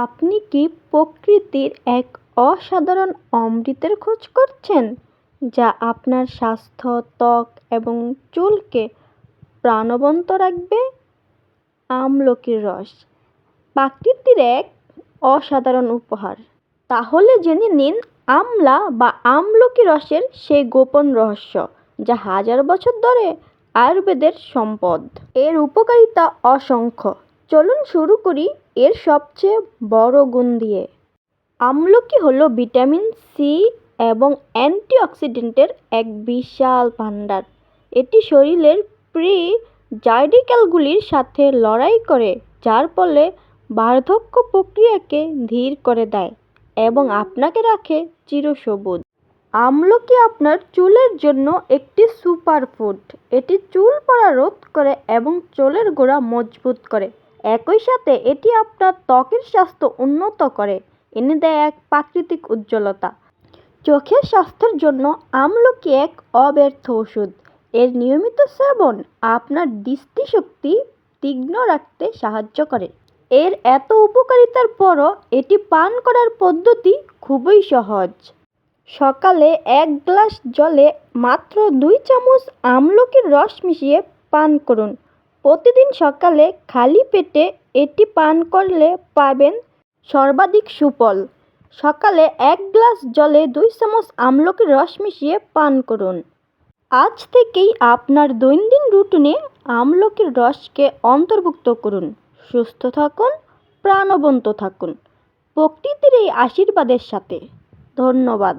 আপনি কি প্রকৃতির এক অসাধারণ অমৃতের খোঁজ করছেন, যা আপনার স্বাস্থ্য, ত্বক এবং চুলকে প্রাণবন্ত রাখবে? আমলকির রস প্রকৃতির এক অসাধারণ উপহার। তাহলে জেনে নিন আমলা বা আমলকি রসের সেই গোপন রহস্য, যা হাজার বছর ধরে আয়ুর্বেদের সম্পদ। এর উপকারিতা অসংখ্য। চলুন শুরু করি এর সবচেয়ে বড় গুণ দিয়ে। আমলকি হলো ভিটামিন সি এবং অ্যান্টিঅক্সিডেন্টের এক বিশাল ভাণ্ডার। এটি শরীরের ফ্রি র্যাডিক্যালগুলির সাথে লড়াই করে, যার ফলে বার্ধক্য প্রক্রিয়াকে ধীর করে দেয় এবং আপনাকে রাখে চিরসবুজ। আমলকি আপনার চুলের জন্য একটি সুপারফুড। এটি চুল পড়া রোধ করে এবং চুলের গোড়া মজবুত করে। একই সাথে এটি আপনার ত্বকের স্বাস্থ্য উন্নত করে, এনে দেয় এক প্রাকৃতিক উজ্জ্বলতা। চোখের স্বাস্থ্যের জন্য আমলকি এক অব্যর্থ ওষুধ। এর নিয়মিত সেবন আপনার দৃষ্টিশক্তি তীক্ষ্ণ রাখতে সাহায্য করে। এর এত উপকারিতার পরও এটি পান করার পদ্ধতি খুবই সহজ। সকালে 1 গ্লাস জলে মাত্র 2 চামচ আমলকির রস মিশিয়ে পান করুন। প্রতিদিন সকালে খালি পেটে এটি পান করলে পাবেন সর্বাধিক সুফল। সকালে 1 গ্লাস জলে 2 চামচ আমলকির রস মিশিয়ে পান করুন। আজ থেকেই আপনার দৈনন্দিন রুটিনে আমলকির রসকে অন্তর্ভুক্ত করুন। সুস্থ থাকুন, প্রাণবন্ত থাকুন প্রকৃতির এই আশীর্বাদের সাথে। ধন্যবাদ।